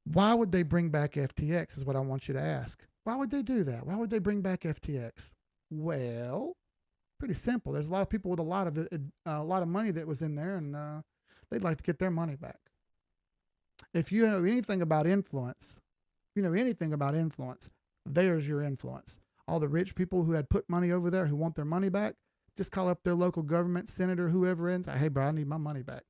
Why would they bring back FTX is what I want you to ask. Why would they do that? Why would they bring back FTX? Well, pretty simple. There's a lot of people with a lot of money that was in there, and they'd like to get their money back. If you know anything about influence, there's your influence. All the rich people who had put money over there who want their money back, just call up their local government, senator, whoever is. Hey, bro, I need my money back.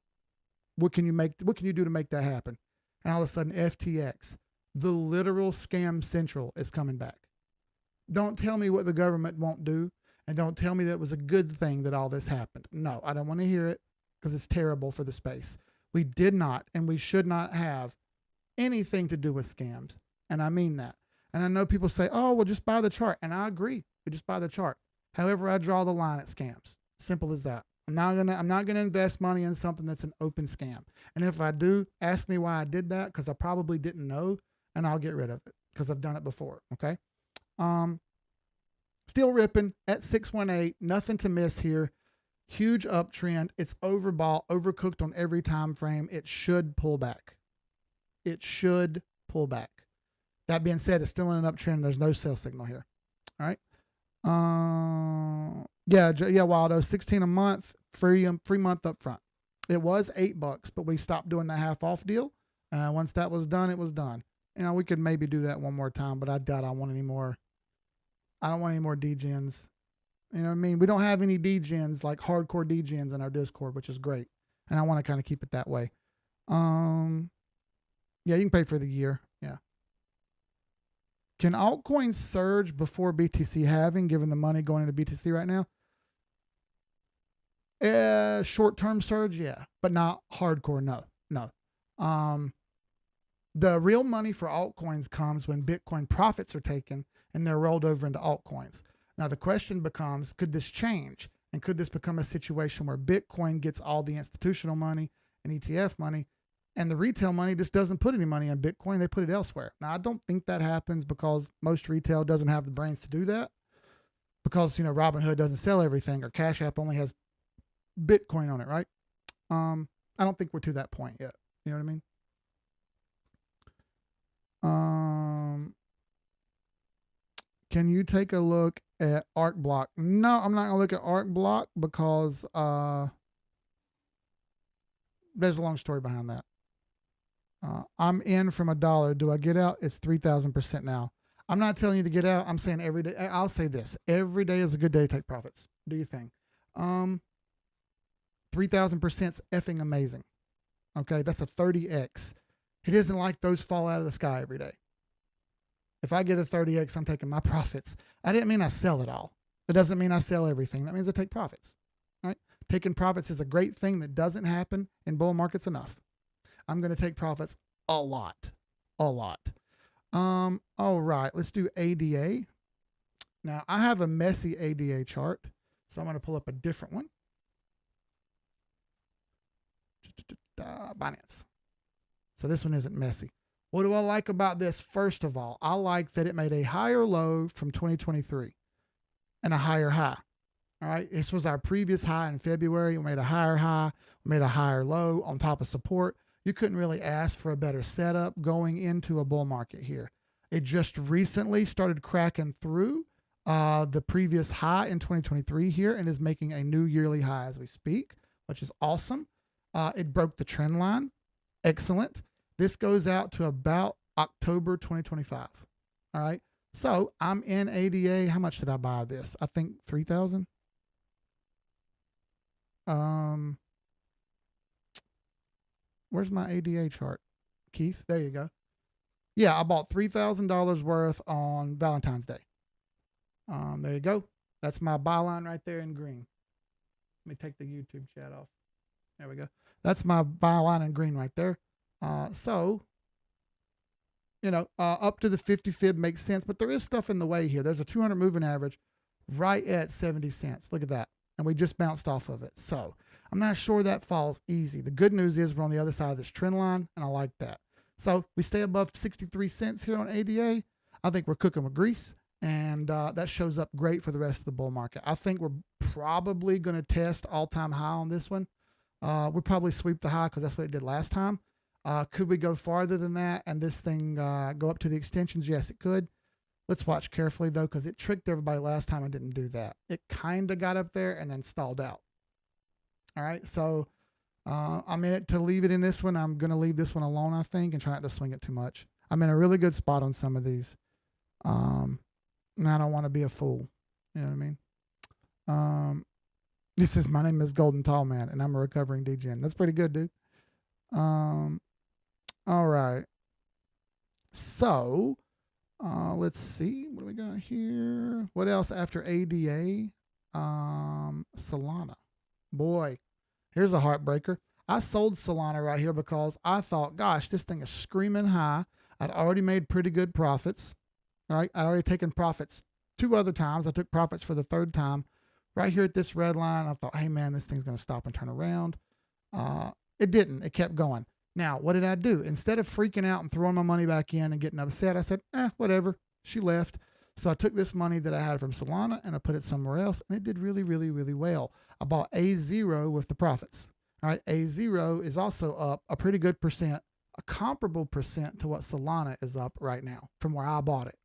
What can you do to make that happen? And all of a sudden, FTX, the literal scam central, is coming back. Don't tell me what the government won't do. And don't tell me that it was a good thing that all this happened. No, I don't want to hear it because it's terrible for the space. We did not and we should not have anything to do with scams. And I mean that. And I know people say, oh, well, just buy the chart. And I agree. We just buy the chart. However, I draw the line at scams. Simple as that. I'm not gonna invest money in something that's an open scam. And if I do, ask me why I did that, because I probably didn't know, and I'll get rid of it because I've done it before. Okay. Still ripping at 618. Nothing to miss here. Huge uptrend. It's overbought, overcooked on every time frame. It should pull back. It should pull back. That being said, it's still in an uptrend. There's no sell signal here. All right. Yeah, Waldo, 16 a month, free month up front. It was $8, but we stopped doing the half off deal. Once that was done, it was done. You know, we could maybe do that one more time, but I doubt I want any more. I don't want any more degens. You know what I mean? We don't have any degens, like hardcore degens in our Discord, which is great. And I want to kind of keep it that way. Yeah, you can pay for the year. Yeah. Can altcoins surge before BTC halving, given the money going into BTC right now? Short-term surge, yeah, but not hardcore. No. The real money for altcoins comes when Bitcoin profits are taken and they're rolled over into altcoins. Now the question becomes, could this change? And could this become a situation where Bitcoin gets all the institutional money and ETF money, and the retail money just doesn't put any money in Bitcoin, they put it elsewhere? Now, I don't think that happens because most retail doesn't have the brains to do that, because, you know, Robinhood doesn't sell everything, or Cash App only has Bitcoin on it, right? I don't think we're to that point yet. You know what I mean? Can you take a look at Arc Block? No, I'm not going to look at Arc Block because there's a long story behind that. I'm in from $1. Do I get out? It's 3,000% now. I'm not telling you to get out. I'm saying every day. I'll say this. Every day is a good day to take profits. Do your thing. 3,000%'s effing amazing. Okay, that's a 30x. It isn't like those fall out of the sky every day. If I get a 30x, I'm taking my profits. I didn't mean I sell it all. It doesn't mean I sell everything. That means I take profits. All right? Taking profits is a great thing that doesn't happen in bull markets enough. I'm going to take profits a lot. A lot. All right, let's do ADA. Now, I have a messy ADA chart, so I'm going to pull up a different one. Binance. So this one isn't messy. What do I like about this? First of all, I like that it made a higher low from 2023 and a higher high. All right, this was our previous high in February. We made a higher high, we made a higher low on top of support. You couldn't really ask for a better setup going into a bull market here. It just recently started cracking through the previous high in 2023 here and is making a new yearly high as we speak, which is awesome. It broke the trend line. Excellent. This goes out to about October 2025. All right. So I'm in ADA. How much did I buy this? I think 3,000. Where's my ADA chart? Keith, there you go. Yeah, I bought $3,000 worth on Valentine's Day. There you go. That's my buy line right there in green. Let me take the YouTube chat off. There we go. That's my buy line in green right there. So, you know, up to the 50 fib makes sense, but there is stuff in the way here. There's a 200 moving average right at 70 cents. Look at that. And we just bounced off of it. So I'm not sure that falls easy. The good news is we're on the other side of this trend line, and I like that. So we stay above 63 cents here on ADA. I think we're cooking with grease, and that shows up great for the rest of the bull market. I think we're probably going to test all-time high on this one. We'll probably sweep the high because that's what it did last time. Could we go farther than that and this thing go up to the extensions? Yes, it could. Let's watch carefully, though, because it tricked everybody last time and didn't do that. It kind of got up there and then stalled out. All right, so I'm in it to leave it in this one. I'm going to leave this one alone, I think, and try not to swing it too much. I'm in a really good spot on some of these. And I don't want to be a fool. You know what I mean? This is, my name is Golden Tall Man, and I'm a recovering degen. That's pretty good, dude. All right. So, let's see. What do we got here? What else after ADA? Solana. Boy, here's a heartbreaker. I sold Solana right here because I thought, gosh, this thing is screaming high. I'd already made pretty good profits. Right? I'd already taken profits 2 other times. I took profits for the 3rd time. Right here at this red line, I thought, hey, man, this thing's going to stop and turn around. It didn't. It kept going. Now, what did I do? Instead of freaking out and throwing my money back in and getting upset, I said, whatever. She left. So I took this money that I had from Solana and I put it somewhere else, and it did really, really, really well. I bought A0 with the profits. All right, A0 is also up a pretty good percent, a comparable percent to what Solana is up right now from where I bought it.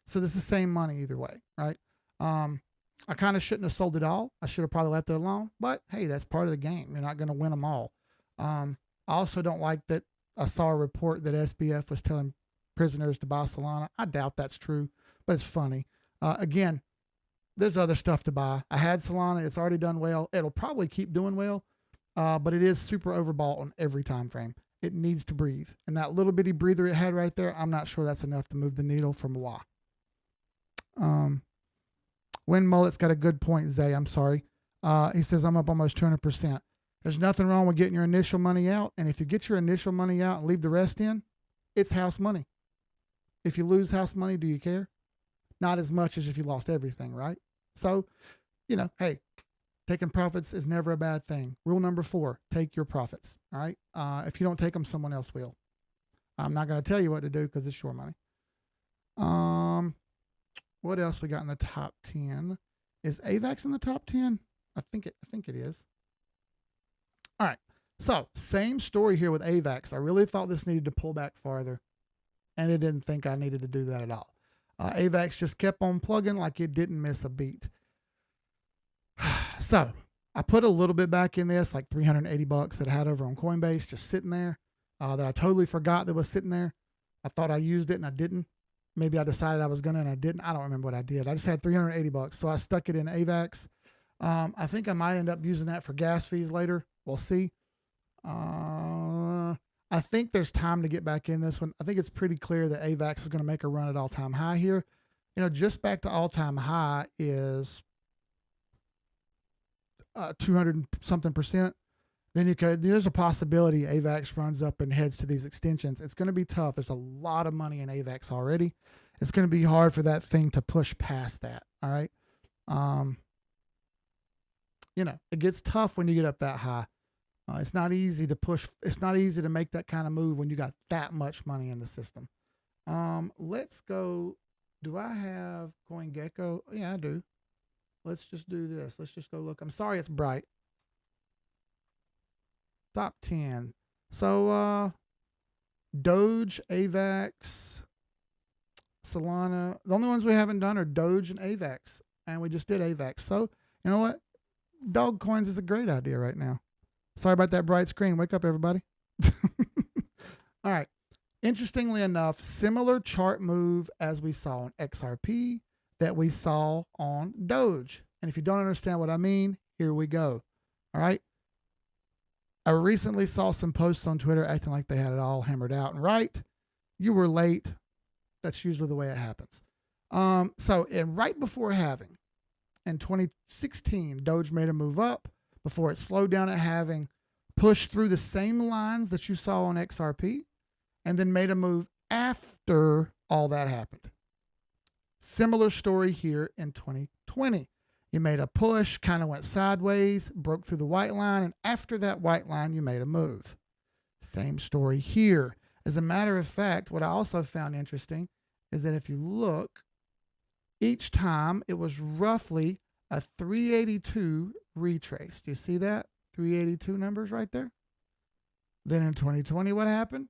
So this is the same money either way, right? I kind of shouldn't have sold it all. I should have probably left it alone. But hey, that's part of the game. You're not going to win them all. I also don't like that I saw a report that SBF was telling prisoners to buy Solana. I doubt that's true, but it's funny. Again, there's other stuff to buy. I had Solana. It's already done well. It'll probably keep doing well, but it is super overbought on every time frame. It needs to breathe. And that little bitty breather it had right there, I'm not sure that's enough to move the needle from why. When Mullet's got a good point, Zay. I'm sorry. He says, I'm up almost 200%. There's nothing wrong with getting your initial money out. And if you get your initial money out and leave the rest in, it's house money. If you lose house money, do you care? Not as much as if you lost everything, right? So, hey, taking profits is never a bad thing. Rule number 4, take your profits, all right? If you don't take them, someone else will. I'm not going to tell you what to do because it's your money. What else we got in the top 10? Is AVAX in the top 10? I think it is. All right. So same story here with AVAX. I really thought this needed to pull back farther, and I didn't think I needed to do that at all. AVAX just kept on plugging like it didn't miss a beat. So I put a little bit back in this, like $380 that I had over on Coinbase, just sitting there, that I totally forgot that was sitting there. I thought I used it and I didn't. Maybe I decided I was going to and I didn't. I don't remember what I did. I just had $380. So I stuck it in AVAX. I think I might end up using that for gas fees later. We'll see. I think there's time to get back in this one. I think it's pretty clear that AVAX is going to make a run at all-time high here. Just back to all-time high is 200-something%. Then there's a possibility AVAX runs up and heads to these extensions. It's going to be tough. There's a lot of money in AVAX already. It's going to be hard for that thing to push past that. All right. It gets tough when you get up that high. It's not easy to push. It's not easy to make that kind of move when you got that much money in the system. Let's go. Do I have CoinGecko? Yeah, I do. Let's just do this. Let's just go look. I'm sorry it's bright. Top 10. So, Doge, AVAX, Solana. The only ones we haven't done are Doge and AVAX. And we just did AVAX. So, you know what? Dogecoins is a great idea right now. Sorry about that bright screen. Wake up, everybody. All right. Interestingly enough, similar chart move as we saw on XRP that we saw on Doge. And if you don't understand what I mean, here we go. All right. I recently saw some posts on Twitter acting like they had it all hammered out and right. You were late. That's usually the way it happens. Right before halving in 2016, Doge made a move up before it slowed down at halving, pushed through the same lines that you saw on XRP, and then made a move after all that happened. Similar story here in 2020. You made a push, kind of went sideways, broke through the white line, and after that white line, you made a move. Same story here. As a matter of fact, what I also found interesting is that if you look, each time it was roughly a 382 retrace. Do you see that? 382 numbers right there. Then in 2020, what happened?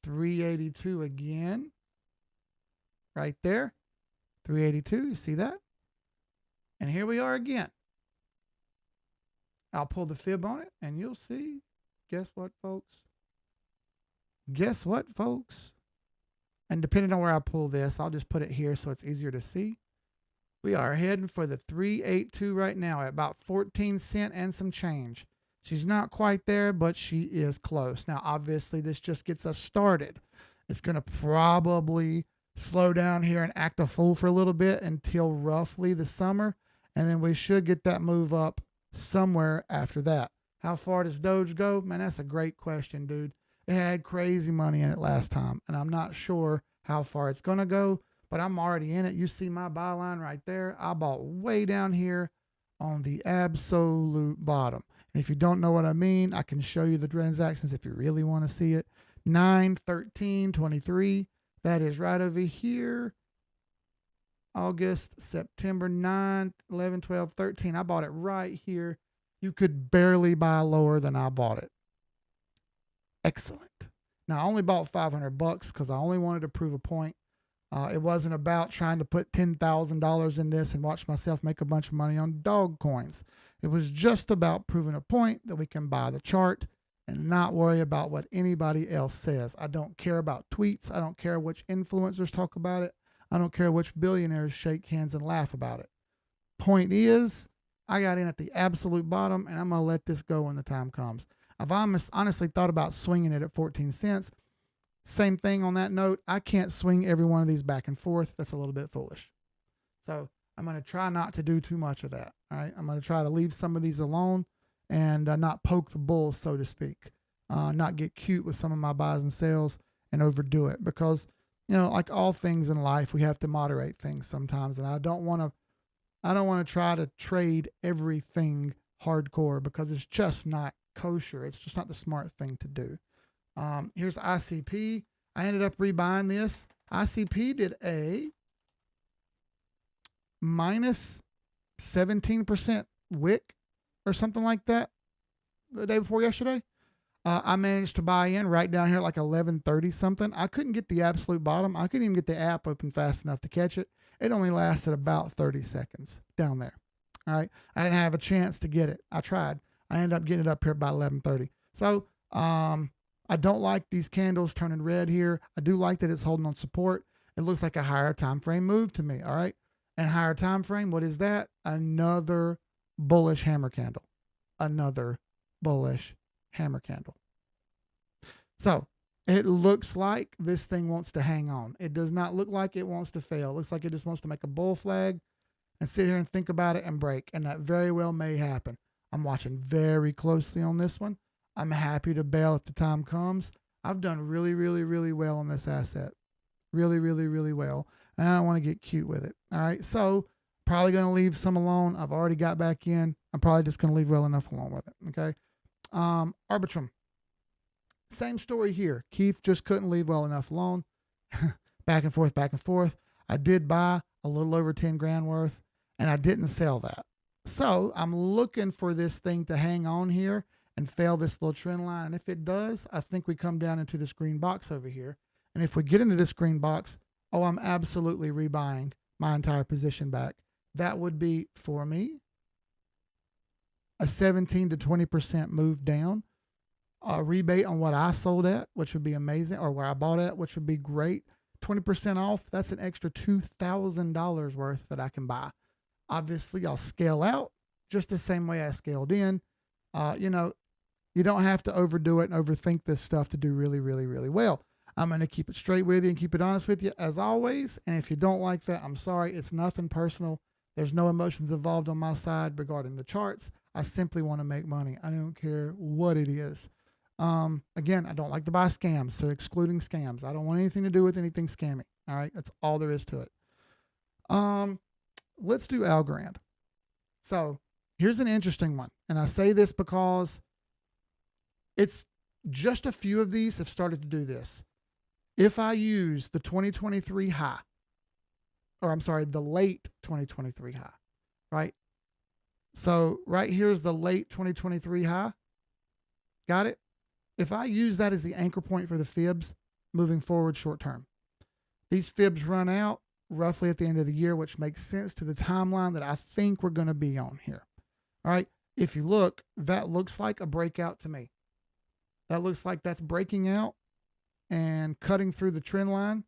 382 again. Right there. 382. You see that? And here we are again. I'll pull the fib on it and you'll see. Guess what, folks? Guess what, folks? And depending on where I pull this, I'll just put it here so it's easier to see. We are heading for the 382 right now at about 14 cents and some change. She's not quite there, but she is close. Now, obviously, this just gets us started. It's going to probably slow down here and act a fool for a little bit until roughly the summer. and then we should get that move up somewhere after that. How far does Doge go? Man, that's a great question, dude. It had crazy money in it last time, and I'm not sure how far it's going to go, but I'm already in it. You see my buy line right there. I bought way down here on the absolute bottom. And if you don't know what I mean, I can show you the transactions if you really want to see it. 9, 13, 23. That is right over here. August, September 9, 11, 12, 13. I bought it right here. You could barely buy lower than I bought it. Excellent. Now, I only bought $500 because I only wanted to prove a point. It wasn't about trying to put $10,000 in this and watch myself make a bunch of money on dog coins. It was just about proving a point that we can buy the chart and not worry about what anybody else says. I don't care about tweets. I don't care which influencers talk about it. I don't care which billionaires shake hands and laugh about it. Point is, I got in at the absolute bottom, and I'm going to let this go when the time comes. I've honestly thought about swinging it at 14 cents. Same thing on that note. I can't swing every one of these back and forth. That's a little bit foolish. So I'm going to try not to do too much of that. All right. I'm going to try to leave some of these alone and not poke the bull, so to speak. Not get cute with some of my buys and sells and overdo it, because, you know, like all things in life, we have to moderate things sometimes. And I don't want to try to trade everything hardcore, because it's just not kosher. It's just not the smart thing to do. Here's ICP. I ended up rebuying this. ICP did a minus 17% wick or something like that the day before yesterday. I managed to buy in right down here at like 11:30 something. I couldn't get the absolute bottom. I couldn't even get the app open fast enough to catch it. It only lasted about 30 seconds down there. All right. I didn't have a chance to get it. I tried. I ended up getting it up here by 11:30. So, I don't like these candles turning red here. I do like that it's holding on support. It looks like a higher time frame move to me. All right. And higher time frame, what is that? Another bullish hammer candle. Another bullish hammer candle. So it looks like this thing wants to hang on. It does not look like it wants to fail. It looks like it just wants to make a bull flag and sit here and think about it and break. And that very well may happen. I'm watching very closely on this one. I'm happy to bail if the time comes. I've done really, really, really well on this asset. Really, really, really well. And I don't want to get cute with it. All right. So probably going to leave some alone. I've already got back in. I'm probably just going to leave well enough alone with it. Okay. Arbitrum. Same story here. Keith just couldn't leave well enough alone. Back and forth, back and forth. I did buy a little over 10 grand worth, and I didn't sell that. So I'm looking for this thing to hang on here and fail this little trend line. And if it does, I think we come down into this green box over here. And if we get into this green box, oh, I'm absolutely rebuying my entire position back. That would be, for me, a 17 to 20% move down. A rebate on what I sold at, which would be amazing, or where I bought at, which would be great. 20% off, that's an extra $2,000 worth that I can buy. Obviously, I'll scale out just the same way I scaled in. You don't have to overdo it and overthink this stuff to do really, really, really well. I'm going to keep it straight with you and keep it honest with you as always. And if you don't like that, I'm sorry. It's nothing personal. There's no emotions involved on my side regarding the charts. I simply want to make money. I don't care what it is. Again, I don't like to buy scams, so excluding scams. I don't want anything to do with anything scammy. All right, that's all there is to it. Let's do Algorand. So here's an interesting one, and I say this because it's just a few of these have started to do this. If I use the 2023 high, or I'm sorry, the late 2023 high, right? So right here's the late 2023 high. Got it? If I use that as the anchor point for the fibs moving forward short term, these fibs run out roughly at the end of the year, which makes sense to the timeline that I think we're going to be on here. All right. If you look, that looks like a breakout to me. That looks like that's breaking out and cutting through the trend line.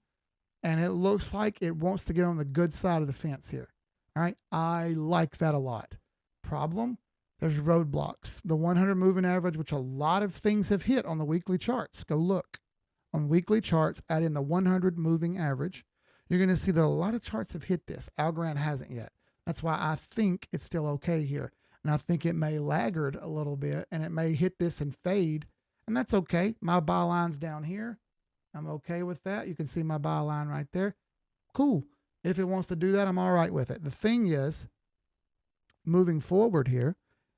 And it looks like it wants to get on the good side of the fence here. All right. I like that a lot. Problem, there's roadblocks. The 100 moving average, which a lot of things have hit on the weekly charts. Go look on weekly charts, add in the 100 moving average. You're going to see that a lot of charts have hit this. Algorand hasn't yet. That's why I think it's still okay here. And I think it may laggard a little bit and it may hit this and fade. And that's okay. My buy line's down here. I'm okay with that. You can see my buy line right there. Cool. If it wants to do that, I'm all right with it. The thing is, moving forward here,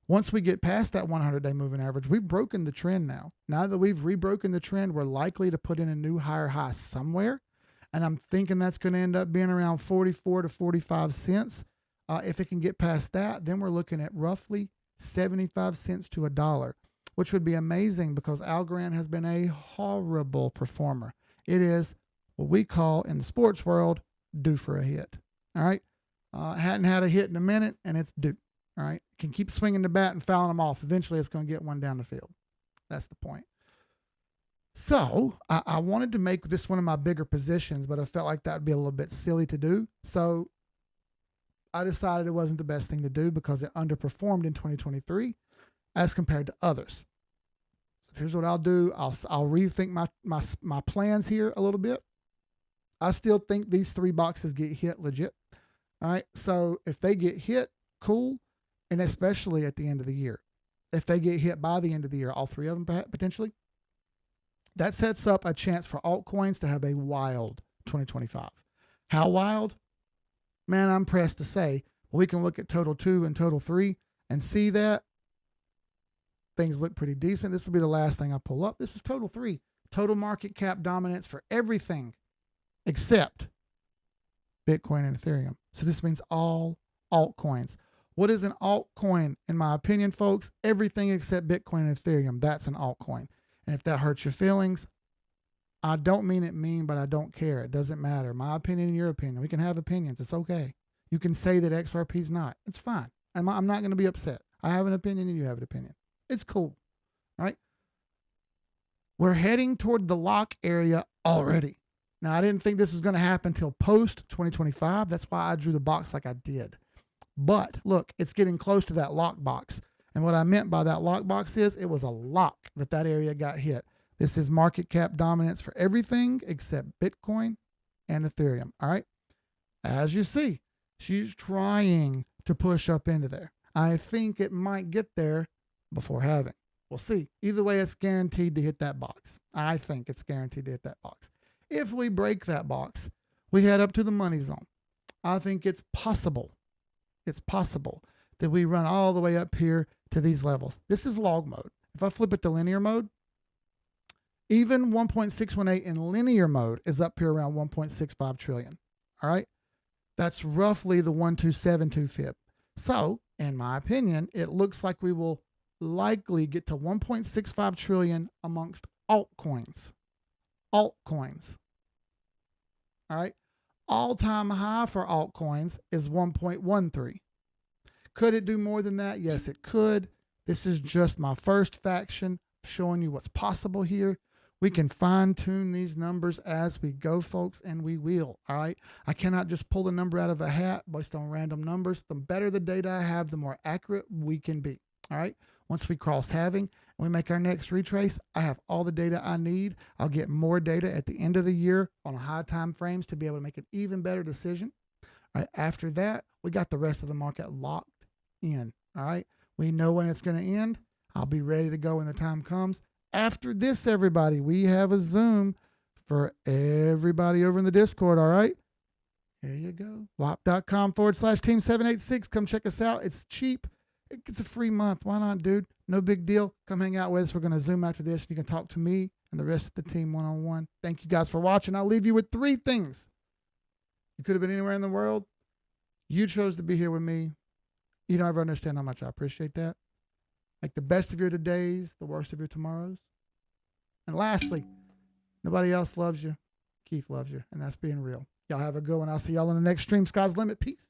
once we get past that 100-day moving average, we've broken the trend now. Now that we've rebroken the trend, we're likely to put in a new higher high somewhere. And I'm thinking that's going to end up being around 44 to 45 cents. If it can get past that, then we're looking at roughly 75 cents to $1, which would be amazing because Algorand has been a horrible performer. It is what we call in the sports world due for a hit. All right. Hadn't had a hit in a minute and it's due. All right. Can keep swinging the bat and fouling them off. Eventually it's going to get one down the field. That's the point. So I wanted to make this one of my bigger positions, but I felt like that would be a little bit silly to do. So I decided it wasn't the best thing to do because it underperformed in 2023 as compared to others. So here's what I'll do. I'll rethink my plans here a little bit. I still think these 3 boxes get hit legit. All right. So if they get hit, cool. And especially at the end of the year. If they get hit by the end of the year, all 3 of them potentially, that sets up a chance for altcoins to have a wild 2025. How wild? Man, I'm pressed to say. We can look at total 2 and total 3 and see that things look pretty decent. This will be the last thing I pull up. This is total 3. Total market cap dominance for everything except Bitcoin and Ethereum. So this means all altcoins. What is an altcoin? In my opinion, folks, everything except Bitcoin and Ethereum, that's an altcoin. And if that hurts your feelings, I don't mean it mean, but I don't care. It doesn't matter. My opinion and your opinion. We can have opinions. It's okay. You can say that XRP is not. It's fine. I'm not going to be upset. I have an opinion and you have an opinion. It's cool. All right. We're heading toward the lock area already. Now, I didn't think this was going to happen until post 2025. That's why I drew the box like I did. But look, it's getting close to that lock box. And what I meant by that lock box is it was a lock that area got hit. This is market cap dominance for everything except Bitcoin and Ethereum. All right. As you see, she's trying to push up into there. I think it might get there before halving. We'll see. Either way, it's guaranteed to hit that box. I think it's guaranteed to hit that box. If we break that box, we head up to the money zone. I think it's possible. It's possible that we run all the way up here to these levels. This is log mode. If I flip it to linear mode, even 1.618 in linear mode is up here around 1.65 trillion. All right. That's roughly the 1272 fib. So in my opinion, it looks like we will likely get to 1.65 trillion amongst altcoins. Altcoins. All right. All-time high for altcoins is 1.13. Could it do more than that? Yes, it could. This is just my first faction showing you what's possible here. We can fine-tune these numbers as we go, folks, and we will. All right. I cannot just pull a number out of a hat based on random numbers. The better the data I have, the more accurate we can be. All right. Once we cross halving and we make our next retrace, I have all the data I need. I'll get more data at the end of the year on high time frames to be able to make an even better decision. All right. After that, we got the rest of the market locked in. All right. We know when it's going to end. I'll be ready to go when the time comes. After this, everybody, we have a Zoom for everybody over in the Discord. All right. Here you go. WAP.com/team786. Come check us out. It's cheap. It's a free month. Why not, dude? No big deal. Come hang out with us. We're going to Zoom after this. You can talk to me and the rest of the team one-on-one. Thank you guys for watching. I'll leave you with 3 things. You could have been anywhere in the world. You chose to be here with me. You don't ever understand how much I appreciate that. Make the best of your todays, the worst of your tomorrows. And lastly, nobody else loves you. Keith loves you, and that's being real. Y'all have a good one. I'll see y'all in the next stream. Sky's the limit. Peace.